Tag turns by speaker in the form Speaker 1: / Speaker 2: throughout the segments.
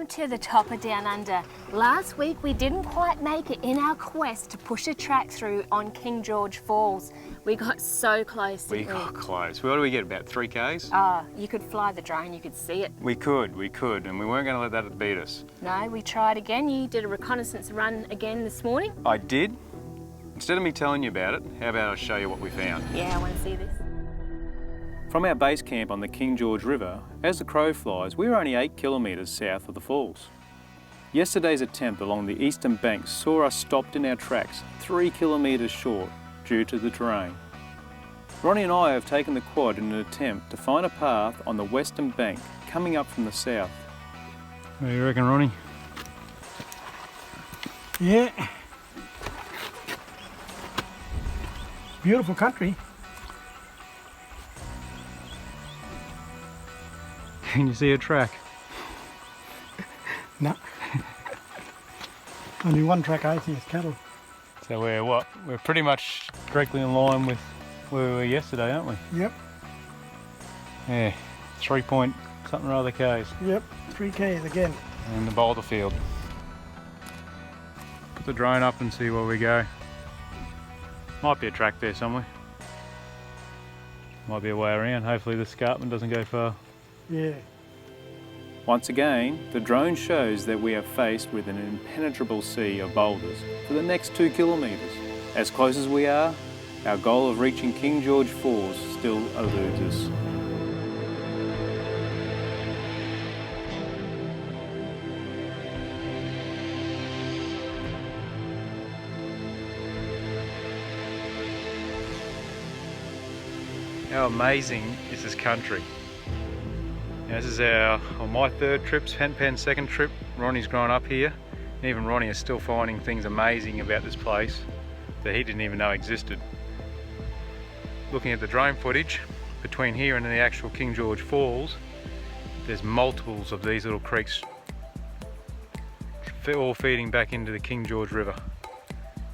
Speaker 1: to the top of Down Under. Last week we didn't quite make it in our quest to push a track through on King George Falls. We got so close,
Speaker 2: We got close. What do we get, about 3 Ks?
Speaker 1: You could fly the drone, you could see it.
Speaker 2: We could, and we weren't going to let that beat us.
Speaker 1: No, we tried again. You did a reconnaissance run again this morning.
Speaker 2: I did. Instead of me telling you about it, how about I show you what we found?
Speaker 1: Yeah, I want to see this.
Speaker 2: From our base camp on the King George River, as the crow flies, we're only 8 kilometres south of the falls. Yesterday's attempt along the eastern bank saw us stopped in our tracks 3 kilometres short due to the terrain. Ronnie and I have taken the quad in an attempt to find a path on the western bank coming up from the south. What do you reckon, Ronnie?
Speaker 3: Yeah. Beautiful country.
Speaker 2: Can you see a track?
Speaker 3: No. Only one track I see is cattle.
Speaker 2: So we're pretty much directly in line with where we were yesterday, aren't we?
Speaker 3: Yep.
Speaker 2: Yeah, 3 point something or other Ks.
Speaker 3: Yep, 3 Ks again.
Speaker 2: In the boulder field. Put the drone up and see where we go. Might be a track there somewhere. Might be a way around. Hopefully the escarpment doesn't go far.
Speaker 3: Yeah.
Speaker 2: Once again, the drone shows that we are faced with an impenetrable sea of boulders for the next 2 kilometres. As close as we are, our goal of reaching King George Falls still eludes us. How amazing is this country? Now, this is my 3rd trip, Pen's 2nd trip. Ronnie's grown up here. And even Ronnie is still finding things amazing about this place that he didn't even know existed. Looking at the drone footage between here and the actual King George Falls, there's multiples of these little creeks all feeding back into the King George River.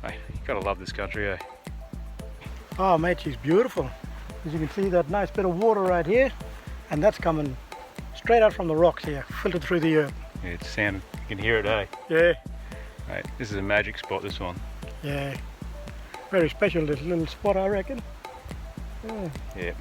Speaker 2: Hey, you gotta love this country, eh?
Speaker 3: Oh mate, she's beautiful. As you can see, that nice bit of water right here, and that's coming straight out from the rocks here, filtered through the earth.
Speaker 2: Yeah, it's sounding, you can hear it, eh?
Speaker 3: Yeah.
Speaker 2: Right, this is a magic spot, this one.
Speaker 3: Yeah. Very special, this little spot, I reckon. Yeah.
Speaker 2: Yeah.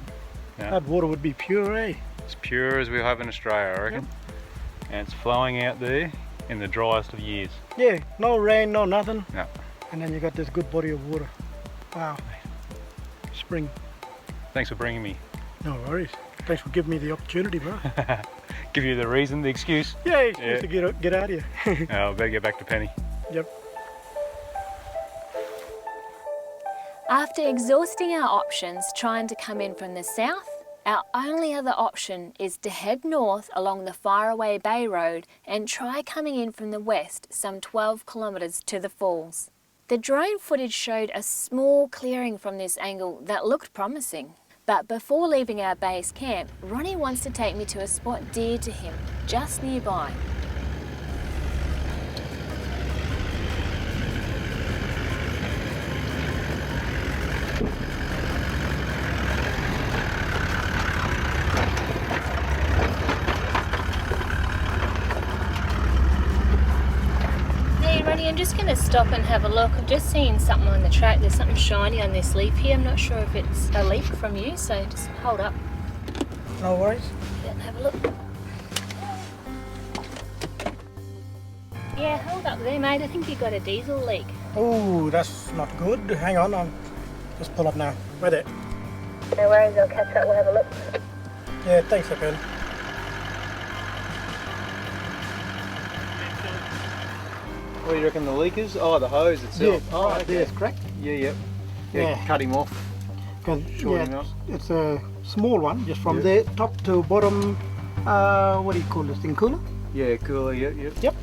Speaker 3: That water would be pure, eh?
Speaker 2: As pure as we have in Australia, I reckon. Yep. And it's flowing out there in the driest of years.
Speaker 3: Yeah, no rain, no nothing.
Speaker 2: No.
Speaker 3: And then you got this good body of water. Wow. Spring.
Speaker 2: Thanks for bringing me.
Speaker 3: No worries. Thanks for giving me the opportunity, bro.
Speaker 2: Give you the reason, the excuse?
Speaker 3: Yeah, excuse to get out of here.
Speaker 2: I better get back to Penny.
Speaker 3: Yep.
Speaker 1: After exhausting our options trying to come in from the south, our only other option is to head north along the Faraway Bay Road and try coming in from the west some 12 kilometres to the falls. The drone footage showed a small clearing from this angle that looked promising. But before leaving our base camp, Ronnie wants to take me to a spot dear to him, just nearby. Ronnie, I'm just going to stop and have a look. I've just seen something on the track. There's something shiny on this leaf here. I'm not sure if it's a leaf from you, so just hold up.
Speaker 3: No worries.
Speaker 1: Yeah, have a look. Yeah, hold up there, mate. I think you've got a diesel leak.
Speaker 3: Oh, that's not good. Hang on, I'll just pull up now. Right there.
Speaker 1: No worries, I'll catch up. We'll have a look.
Speaker 3: Yeah, thanks, Ben.
Speaker 2: What do you reckon the leak is? Oh, the hose itself.
Speaker 3: Yeah,
Speaker 2: oh,
Speaker 3: right
Speaker 2: okay.
Speaker 3: there, it's cracked.
Speaker 2: Yeah.
Speaker 3: Yeah.
Speaker 2: Cut him off.
Speaker 3: It's a small one, just from there, top to bottom. What do you call this thing? Cooler?
Speaker 2: Yeah, cooler. Yep.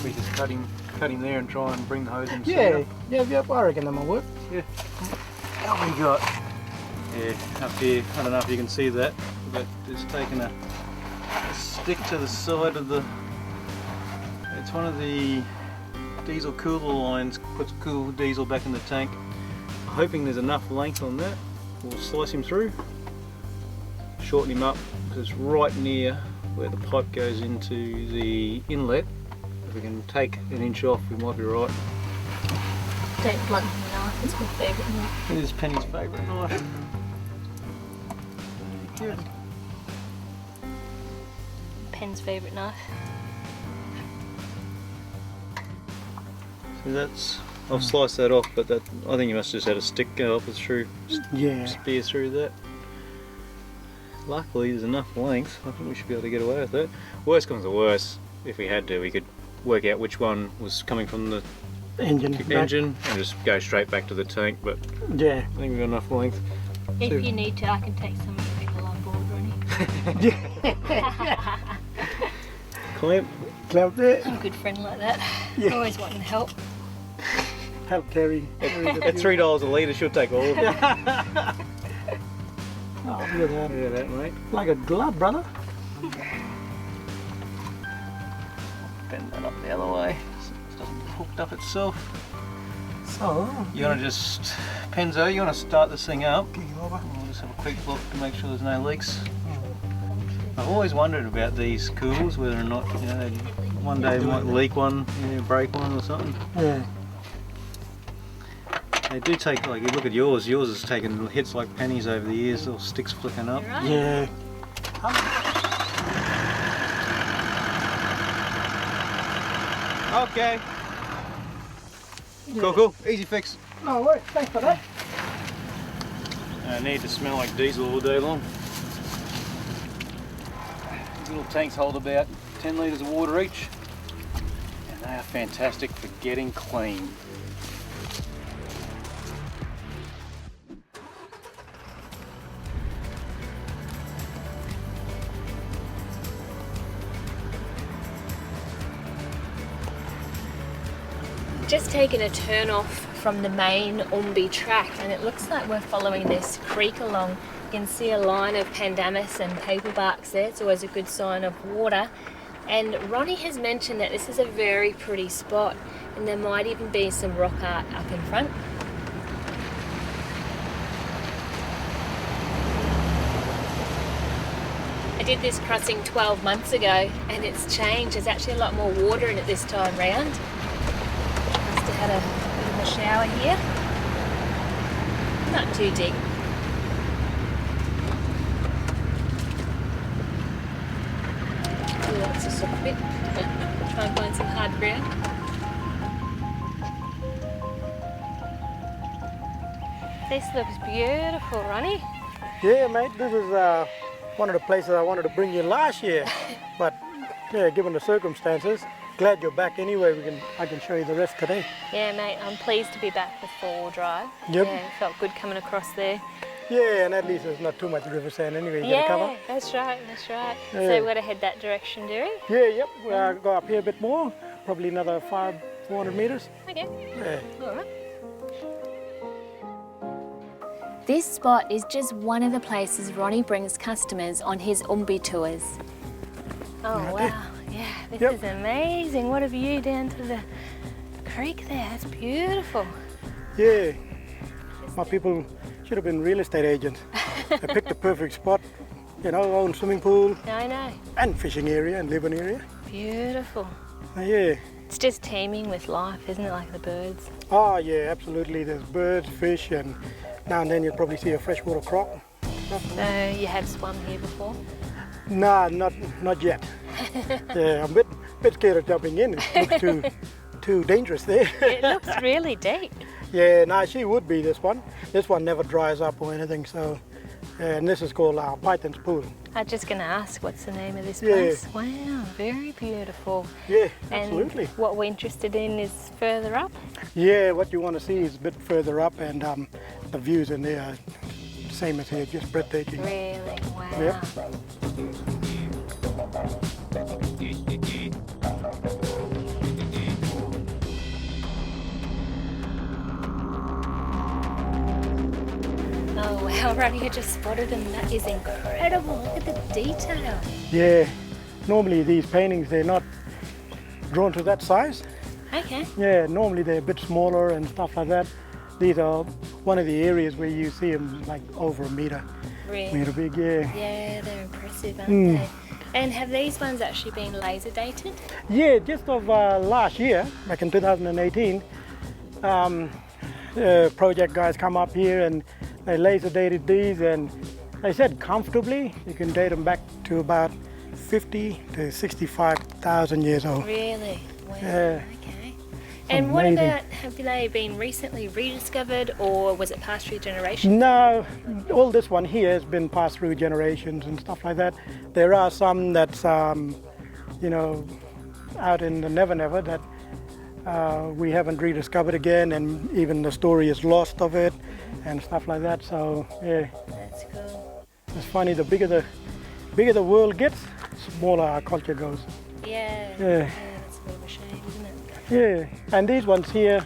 Speaker 2: We just cut him there and try and bring the hose in.
Speaker 3: Yep. I reckon that might work.
Speaker 2: Yeah. What we got? Yeah, up here. I don't know if you can see that, but just taking a stick to the side of the. It's one of the diesel cooler lines, puts cool diesel back in the tank. Hoping there's enough length on that. We'll slice him through, shorten him up, because it's right near where the pipe goes into the inlet. If we can take an inch off, we might be right.
Speaker 1: Don't blunt the knife, it's my favourite knife.
Speaker 2: It is Penny's favourite knife. Good.
Speaker 1: Pen's favourite knife.
Speaker 2: So that's, I've sliced that off, but that, I think you must have just had a stick go up and through,
Speaker 3: Yeah.
Speaker 2: spear through that. Luckily there's enough length, I think we should be able to get away with that. Worst comes to worst, if we had to, we could work out which one was coming from the
Speaker 3: Engine.
Speaker 2: engine and just go straight back to the tank, but
Speaker 3: Yeah.
Speaker 2: I think we've got enough length.
Speaker 1: If
Speaker 2: So-
Speaker 1: you need to, I can take some of the people on board, Ronnie.
Speaker 2: Clamp.
Speaker 3: Clamp there.
Speaker 1: I'm a good friend like that.
Speaker 3: Yeah.
Speaker 1: Always wanting to help.
Speaker 3: Help carry.
Speaker 2: At $3 a litre, she'll take all of it.
Speaker 3: Oh, look at that.
Speaker 2: Yeah, that mate.
Speaker 3: Like a glove, brother.
Speaker 2: Bend that up the other way so it doesn't get hooked up itself.
Speaker 3: So,
Speaker 2: You want to just, Penzo, you want to start this thing up.
Speaker 3: kick him over.
Speaker 2: We'll just have a quick look to make sure there's no leaks. I've always wondered about these cools, whether or not, you know, one day they might leak one, you know, break one or something.
Speaker 3: Yeah.
Speaker 2: They do take, like, you look at yours has taken hits like pennies over the years, little sticks flicking up.
Speaker 1: Right?
Speaker 3: Yeah.
Speaker 2: Okay. Cool, cool. Easy fix.
Speaker 3: No worries. Thanks for that.
Speaker 2: I need to smell like diesel all day long. These little tanks hold about 10 litres of water each, and they are fantastic for getting clean.
Speaker 1: Just taken a turn off from the main Umbi track, and it looks like we're following this creek along. You can see a line of pandanus and paperbarks there. It's always a good sign of water. And Ronnie has mentioned that this is a very pretty spot, and there might even be some rock art up in front. I did this crossing 12 months ago, and it's changed. There's actually a lot more water in it this time round. Must have had a bit of a shower here. Not too deep. Ooh, that's a soft bit. Try and find some hard ground. This looks beautiful, Ronnie.
Speaker 3: Yeah, mate. This is one of the places I wanted to bring you last year, but yeah, given the circumstances, glad you're back anyway. I can show you the rest today.
Speaker 1: Yeah, mate, I'm pleased to be back with four-wheel drive.
Speaker 3: Yep.
Speaker 1: Yeah, it felt good coming across there.
Speaker 3: Yeah, and at least there's not too much river sand anyway you gotta cover.
Speaker 1: Yeah, that's right, that's right.
Speaker 3: Yeah.
Speaker 1: So we've got to head that direction, do we?
Speaker 3: Yeah, yep. We'll go up here a bit more, probably another 400 meters.
Speaker 1: Okay,
Speaker 3: Yeah.
Speaker 1: all right.
Speaker 4: This spot is just one of the places Ronnie brings customers on his Umbi tours.
Speaker 1: Oh,
Speaker 3: Right
Speaker 1: wow.
Speaker 3: there.
Speaker 1: Yeah, this
Speaker 3: Yep.
Speaker 1: is amazing. What a view down to the creek there. That's beautiful.
Speaker 3: Yeah. My people should have been real estate agents. They picked the perfect spot, you know, own swimming pool
Speaker 1: I know.
Speaker 3: and fishing area and living area.
Speaker 1: Beautiful.
Speaker 3: Yeah.
Speaker 1: It's just teeming with life, isn't it, like the birds?
Speaker 3: Oh yeah, absolutely. There's birds, fish, and now and then you'll probably see a freshwater croc.
Speaker 1: So you have swum here before?
Speaker 3: Nah, not yet. Yeah, I'm a bit scared of jumping in. It looks too dangerous there.
Speaker 1: It looks really deep.
Speaker 3: Yeah, nah, she would be this one. This one never dries up or anything. So, and this is called Python's Pool.
Speaker 1: I was just going to ask, what's the name of this
Speaker 3: Yeah.
Speaker 1: place? Wow, very beautiful.
Speaker 3: Yeah,
Speaker 1: And
Speaker 3: absolutely.
Speaker 1: what we're interested in is further up.
Speaker 3: Yeah, what you want to see is a bit further up, and the views in there are same as here, just breathtaking.
Speaker 1: Really? Wow.
Speaker 3: Yep.
Speaker 1: Oh wow, Ronnie, you just spotted him. That is incredible. Look at the detail.
Speaker 3: Yeah, normally these paintings, they're not drawn to that size.
Speaker 1: Okay.
Speaker 3: Yeah, normally they're a bit smaller and stuff like that. These are one of the areas where you see them like over a meter
Speaker 1: Really?
Speaker 3: big, yeah.
Speaker 1: Yeah, they're impressive, aren't
Speaker 3: Mm.
Speaker 1: they? And have these ones actually been laser dated?
Speaker 3: Yeah, just of last year, back in 2018, project guys come up here and they laser dated these, and they said comfortably you can date them back to about 50 to 65,000 years old.
Speaker 1: Really? Wow.
Speaker 3: Yeah.
Speaker 1: Okay. And what
Speaker 3: Amazing.
Speaker 1: about, have they been recently rediscovered, or was it passed through generations?
Speaker 3: No, all this one here has been passed through generations and stuff like that. There are some that's, you know, out in the Never Never that we haven't rediscovered again, and even the story is lost of it and stuff like that. So yeah,
Speaker 1: That's cool.
Speaker 3: it's funny. The bigger the world gets, smaller our culture goes.
Speaker 1: Yeah.
Speaker 3: Yeah.
Speaker 1: That's a bit of a shame, isn't it?
Speaker 3: Yeah, and these ones here,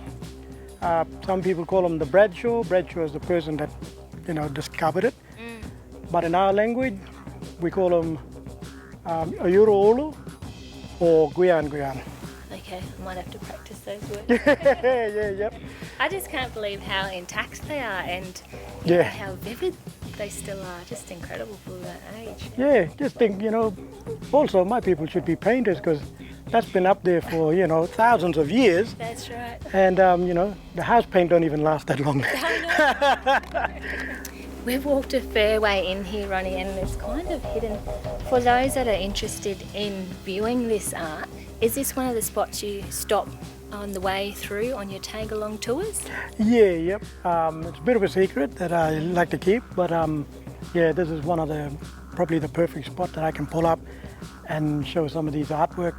Speaker 3: some people call them the Bradshaw. Bradshaw is the person that, you know, discovered it. But in our language, we call them Ayuroolu or Guyan.
Speaker 1: Okay, I might have to practice those words.
Speaker 3: Yep.
Speaker 1: I just can't believe how intact they are, and
Speaker 3: Yeah.
Speaker 1: how vivid they still are. Just incredible for that age.
Speaker 3: Yeah, just think, you know, also my people should be painters, because that's been up there for, you know, thousands of years.
Speaker 1: That's right.
Speaker 3: And, you know, the house paint don't even last that long.
Speaker 1: We've walked a fair way in here, Ronnie, and it's kind of hidden. For those that are interested in viewing this art, is this one of the spots you stop on the way through on your tag-along tours?
Speaker 3: Yep. It's a bit of a secret that I like to keep, but yeah, this is one of the, probably the perfect spot that I can pull up and show some of these artwork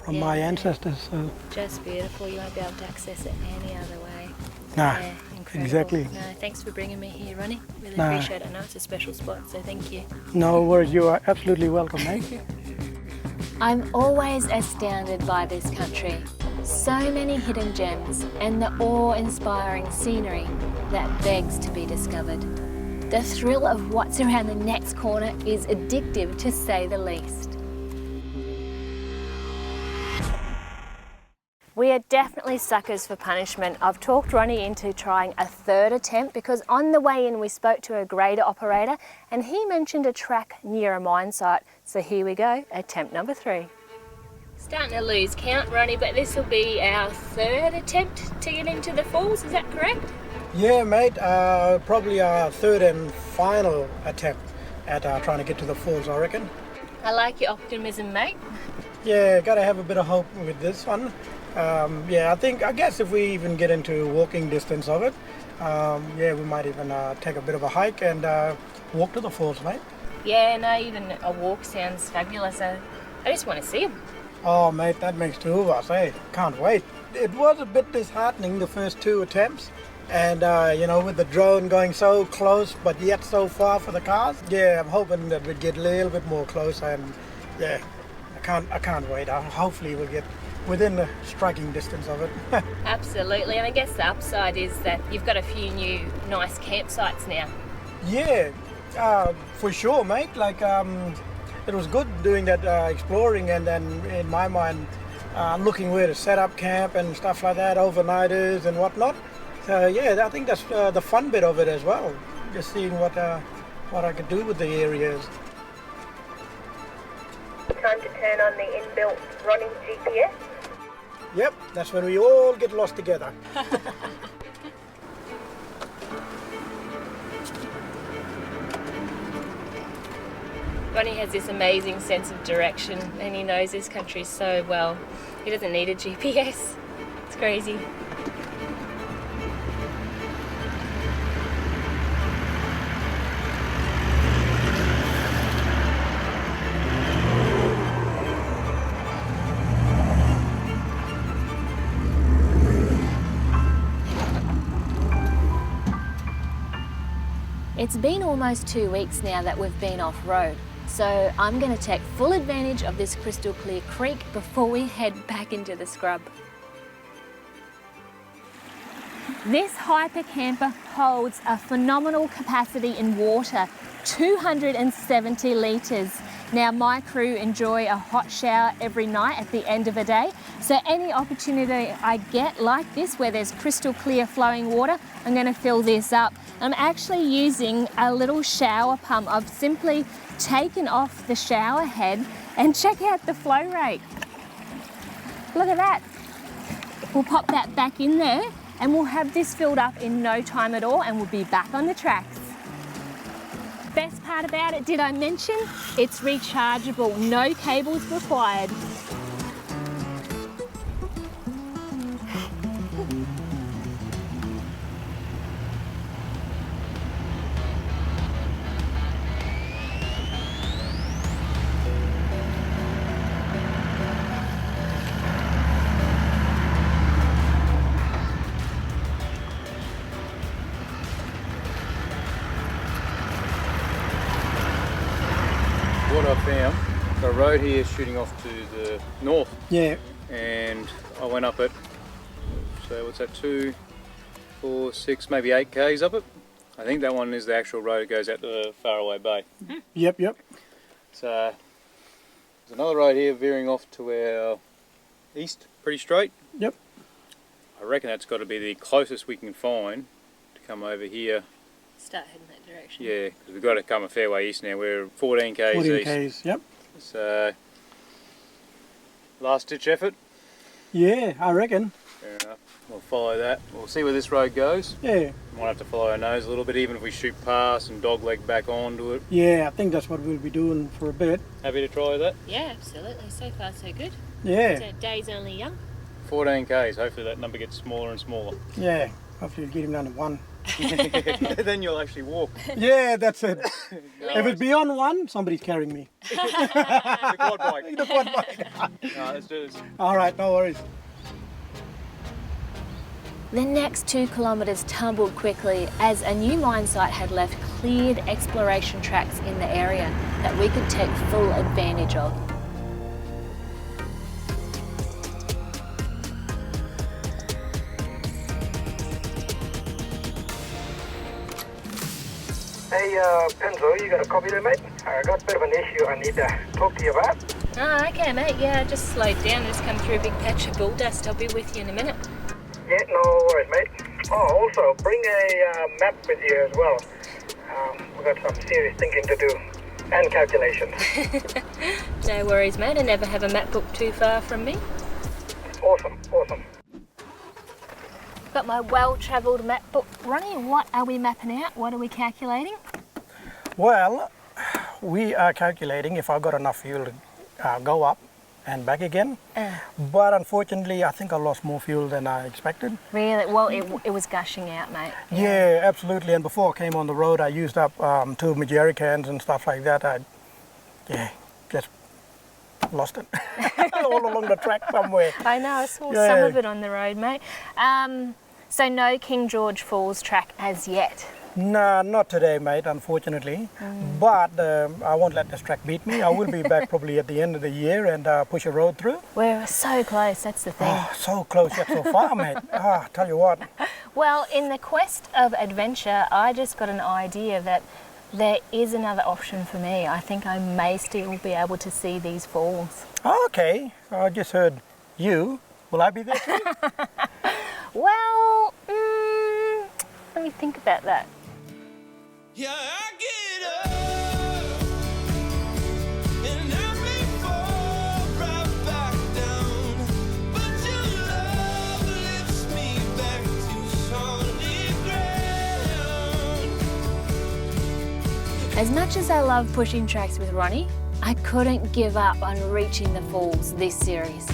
Speaker 3: from my ancestors. So.
Speaker 1: Just beautiful. You won't be able to access it any other way.
Speaker 3: Nah,
Speaker 1: Yeah, incredible.
Speaker 3: exactly.
Speaker 1: No, thanks for bringing me here, Ronnie. Really
Speaker 3: Nah.
Speaker 1: appreciate it. I know it's a special spot, so thank you.
Speaker 3: No worries, you are absolutely welcome, mate.
Speaker 1: I'm always astounded by this country. So many hidden gems and the awe-inspiring scenery that begs to be discovered. The thrill of what's around the next corner is addictive, to say the least. We are definitely suckers for punishment. I've talked Ronnie into trying a third attempt, because on the way in we spoke to a grader operator and he mentioned a track near a mine site. So here we go, attempt number 3. Starting to lose count, Ronnie, but this will be our third attempt to get into the falls, is that correct?
Speaker 3: Yeah, mate, probably our third and final attempt at trying to get to the falls, I reckon.
Speaker 1: I like your optimism, mate.
Speaker 3: Yeah, gotta have a bit of hope with this one. Yeah, I guess if we even get into walking distance of it, yeah, we might even take a bit of a hike and walk to the falls, mate.
Speaker 1: Yeah, no, even a walk sounds fabulous. I just want to see them.
Speaker 3: Oh, mate, that makes two of us, eh? Can't wait. It was a bit disheartening, the first 2 attempts. And, you know, with the drone going so close, but yet so far for the cars. Yeah, I'm hoping that we'd get a little bit more closer, and, yeah, I can't wait. Hopefully we'll get within the striking distance of it.
Speaker 1: Absolutely, and I guess the upside is that you've got a few new nice campsites now.
Speaker 3: Yeah, for sure, mate. Like, it was good doing that exploring, and then in my mind, looking where to set up camp and stuff like that, overnighters and whatnot. So yeah, I think that's the fun bit of it as well. Just seeing what I could do with the areas.
Speaker 5: Time to turn on the inbuilt Ronnie GPS.
Speaker 3: Yep, that's when we all get lost together.
Speaker 1: Ronnie has this amazing sense of direction, and he knows this country so well. He doesn't need a GPS. It's crazy. It's been almost 2 weeks now that we've been off-road, so I'm going to take full advantage of this crystal clear creek before we head back into the scrub. This hyper camper holds a phenomenal capacity in water, 270 litres. Now my crew enjoy a hot shower every night at the end of a day, so any opportunity I get like this where there's crystal clear flowing water, I'm going to fill this up. I'm actually using a little shower pump. I've simply taken off the shower head And check out the flow rate. Look at that. We'll pop that back in there and we'll have this filled up in no time at all and we'll be back on the tracks. Best part about it, did I mention? It's rechargeable, no cables required.
Speaker 2: What I found, the road here is shooting off to the north.
Speaker 3: Yeah.
Speaker 2: And I went up it, so what's that, 2, 4, 6, maybe 8 k's up it. I think that one is the actual road that goes out to the Faraway Bay.
Speaker 3: Yep, yep.
Speaker 2: So there's another road here veering off to our east, pretty straight.
Speaker 3: Yep.
Speaker 2: I reckon that's got to be the closest we can find to come over here.
Speaker 1: Start heading that direction.
Speaker 2: Yeah, because we've got to come a fair way east now. We're 14 k's
Speaker 3: 14
Speaker 2: east.
Speaker 3: k's, yep.
Speaker 2: So last ditch effort.
Speaker 3: Yeah, I reckon.
Speaker 2: Fair enough. We'll follow that. We'll see where this road goes.
Speaker 3: Yeah.
Speaker 2: Might have to follow our nose a little bit, even if we shoot past and dogleg back onto it.
Speaker 3: Yeah, I think that's what we'll be doing for a bit.
Speaker 2: Happy to try that?
Speaker 1: Yeah, absolutely. So far, so good.
Speaker 3: Yeah.
Speaker 1: So day's only young.
Speaker 2: 14 k's. Hopefully that number gets smaller and smaller.
Speaker 3: Yeah. Hopefully we'll get him down to 1.
Speaker 2: Then you'll actually walk.
Speaker 3: Yeah, that's it. If it's beyond 1, somebody's carrying me.
Speaker 2: The quad bike.
Speaker 3: The quad bike.
Speaker 2: No, let's do this.
Speaker 3: All right, no worries.
Speaker 1: The next 2 kilometres tumbled quickly as a new mine site had left cleared exploration tracks in the area that we could take full advantage of.
Speaker 3: Hey, Penzo, you got a copy there, mate? I got a bit of an issue I need to talk to you about.
Speaker 1: Oh, okay, mate. Yeah, just slowed down. Just come through a big patch of bull dust. I'll be with you in a minute.
Speaker 3: Yeah, no worries, mate. Oh, also, bring a map with you as well. We've got some serious thinking to do and calculations.
Speaker 1: No worries, mate. I never have a map book too far from me.
Speaker 3: Awesome, awesome.
Speaker 1: Got my well-travelled map book. Ronnie, what are we mapping out? What are we calculating?
Speaker 3: Well, we are calculating if I've got enough fuel to go up and back again. But unfortunately, I think I lost more fuel than I expected.
Speaker 1: Really? Well, it was gushing out, mate.
Speaker 3: Yeah, absolutely. And before I came on the road, I used up 2 of my jerry cans and stuff like that. I just lost it all along the track somewhere.
Speaker 1: I know, I saw some of it on the road, mate. So no King George Falls track as yet?
Speaker 3: Nah, not today, mate, unfortunately. But I won't let this track beat me. I will be back probably at the end of the year and push a road through.
Speaker 1: We're so close, that's the thing.
Speaker 3: Oh, so close yet so far, mate. Tell you what.
Speaker 1: Well, in the quest of adventure, I just got an idea that there is another option for me. I think I may still be able to see these falls.
Speaker 3: Okay, I just heard you. Will I be there too?
Speaker 1: Well, let me think about that.
Speaker 6: Yeah, I get up and I may fall right back down, but your love lifts me back to solid ground.
Speaker 1: As much as I love pushing tracks with Ronnie, I couldn't give up on reaching the falls this series.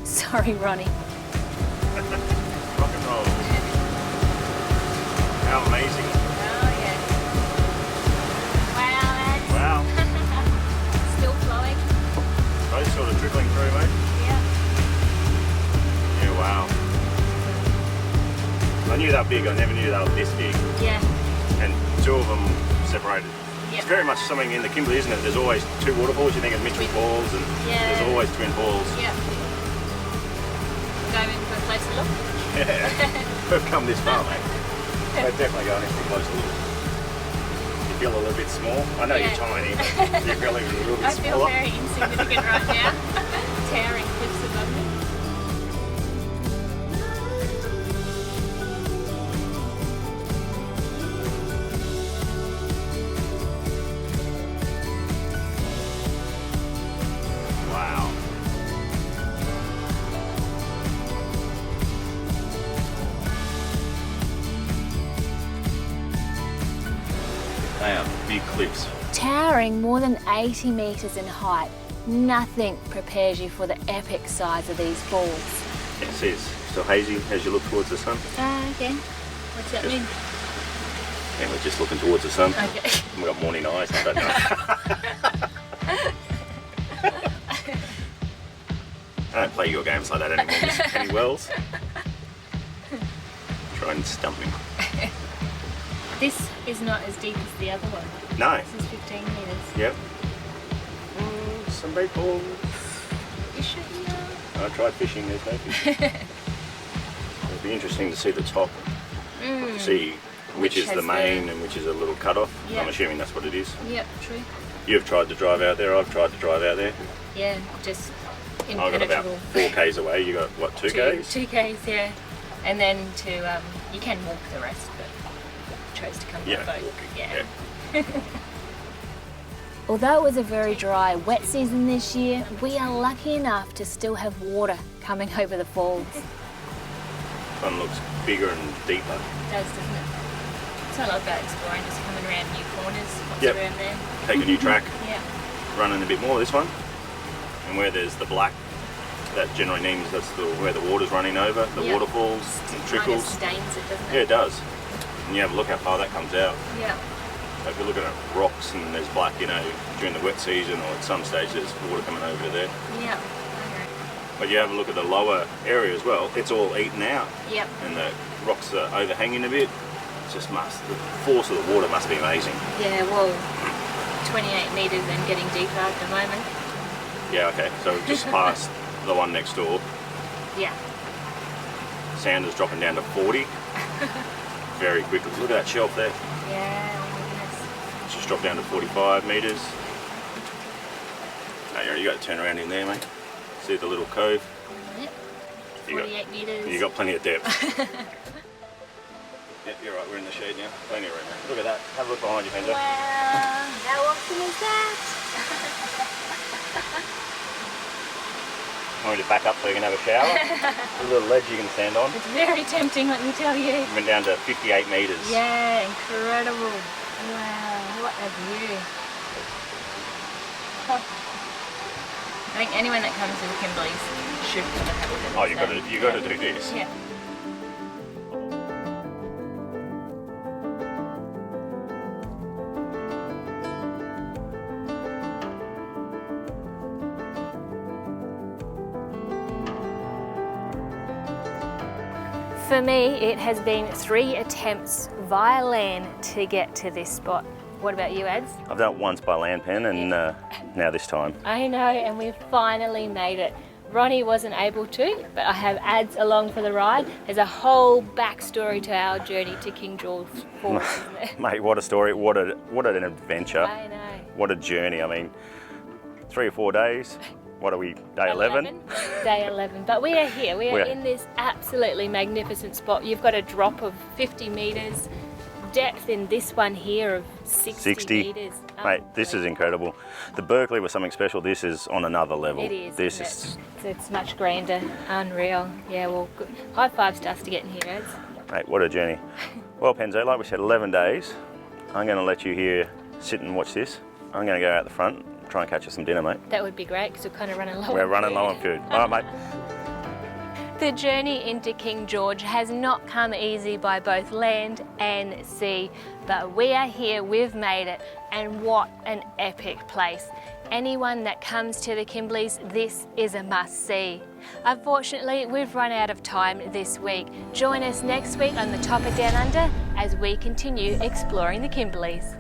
Speaker 1: Sorry, Ronnie.
Speaker 2: Rock and roll. How amazing.
Speaker 1: Oh, yeah. Wow, that's
Speaker 2: Wow.
Speaker 1: still flowing.
Speaker 2: Those sort of trickling through, mate.
Speaker 1: Yeah.
Speaker 2: Yeah, wow. I knew they were big, I never knew they were this big.
Speaker 1: Yeah.
Speaker 2: And 2 of them separated.
Speaker 1: Yep.
Speaker 2: It's very much something in the Kimberley, isn't it? There's always 2 waterfalls. You think of Mitchell Falls, and there's always twin falls.
Speaker 1: Yeah. Go in for a closer look.
Speaker 2: Yeah. We've come this far, mate. We're definitely going in for a closer look. You feel a little bit small. I know you're tiny, but you feel even a little bit
Speaker 1: I feel
Speaker 2: smaller.
Speaker 1: very insignificant right now. Towering cliffs above me.
Speaker 2: big cliffs.
Speaker 1: Towering more than 80 metres in height, nothing prepares you for the epic size of these falls.
Speaker 2: It says still hazy as you look towards the sun.
Speaker 1: Okay. What's that mean?
Speaker 2: Yeah, we're just looking towards the sun.
Speaker 1: Okay.
Speaker 2: We've got morning eyes, I don't know. I don't play your games like that anymore, Mr. Penny Wells. Try and stump me.
Speaker 1: This is not as deep as the other one.
Speaker 2: No.
Speaker 1: This is 15 metres.
Speaker 2: Yep. Some people.
Speaker 1: You should know.
Speaker 2: I tried fishing, there's no fish. It'd be interesting to see the top. See which is the main and which is a little cut off.
Speaker 1: Yeah.
Speaker 2: I'm assuming that's what it is.
Speaker 1: Yep, true.
Speaker 2: You've tried to drive out there, I've tried to drive out there.
Speaker 1: Yeah, just
Speaker 2: I got about
Speaker 1: impenetrable.
Speaker 2: 4 k's away, you got what, 2 k's?
Speaker 1: 2 k's, yeah. And then you can walk the rest, but chose to come by boat.
Speaker 2: Walking,
Speaker 1: Yeah. Although it was a very dry, wet season this year, we are lucky enough to still have water coming over the falls.
Speaker 2: One looks bigger and deeper.
Speaker 1: It does, doesn't it? That's what I love about exploring, just coming around new corners, what's
Speaker 2: Yep.
Speaker 1: around there.
Speaker 2: Take a new track,
Speaker 1: Yeah.
Speaker 2: running a bit more this one. And where there's the black, that generally means that's where the water's running over, the
Speaker 1: Yep.
Speaker 2: waterfalls and trickles.
Speaker 1: Kind of stains it, doesn't it?
Speaker 2: Yeah, it does. And you have a look how far that comes out.
Speaker 1: Yeah.
Speaker 2: If you're looking at rocks and there's black, you know, during the wet season or at some stage there's water coming over to there.
Speaker 1: Yeah.
Speaker 2: But you have a look at the lower area as well, it's all eaten out.
Speaker 1: Yep.
Speaker 2: And the rocks are overhanging a bit. It just the force of the water must be amazing.
Speaker 1: Yeah, well, 28 metres and getting deeper at the moment.
Speaker 2: Yeah, okay, so we've just passed the one next door.
Speaker 1: Yeah.
Speaker 2: Sand is dropping down to 40 very quickly. Look at that shelf there.
Speaker 1: Yeah, oh my goodness.
Speaker 2: It's just dropped down to 45 metres. Now you got to turn around in there, mate. See the little cove?
Speaker 1: Yep.
Speaker 2: You got-
Speaker 1: 48 metres.
Speaker 2: You got plenty of depth. Yep, you're right, we're in the shade now. Plenty of room. Look at that. Have a look behind you, Penzo.
Speaker 1: Wow, how awesome is that?
Speaker 2: Want me to back up so you can have a shower? A little ledge you can stand on.
Speaker 1: It's very tempting, let me tell you.
Speaker 2: Went down to 58 metres.
Speaker 1: Yeah, incredible. Wow, what a view. Huh. I think anyone that comes to the Kimberleys should come and have a look at
Speaker 2: Oh,
Speaker 1: this,
Speaker 2: you got to do this.
Speaker 1: Yeah. For me, it has been 3 attempts via land to get to this spot. What about you, Ads?
Speaker 2: I've done it once by land pen and now this time.
Speaker 1: I know, and we've finally made it. Ronnie wasn't able to, but I have Ads along for the ride. There's a whole backstory to our journey to King George Falls, isn't there?
Speaker 2: Mate, what a story, what an adventure.
Speaker 1: I know.
Speaker 2: What a journey. I mean, 3 or 4 days. What are we, day 11?
Speaker 1: Day 11, but we are here. We are in this absolutely magnificent spot. You've got a drop of 50 metres, depth in this one here of 60 metres.
Speaker 2: Mate, this is incredible. The Berkeley was something special. This is on another level.
Speaker 1: It is,
Speaker 2: This
Speaker 1: isn't it? It's much grander, unreal. Yeah, well, good. High fives to us to get in here, Ads.
Speaker 2: Mate, what a journey. Well, Penzo, like we said, 11 days. I'm going to let you here sit and watch this. I'm going to go out the front, try and catch us some dinner, mate.
Speaker 1: That would be great because we're kind of running low.
Speaker 2: We're running low on food. All right, mate.
Speaker 1: The journey into King George has not come easy by both land and sea, but we are here, we've made it, and what an epic place. Anyone that comes to the Kimberleys, this is a must-see. Unfortunately, we've run out of time this week. Join us next week on The Top of Down Under as we continue exploring the Kimberleys.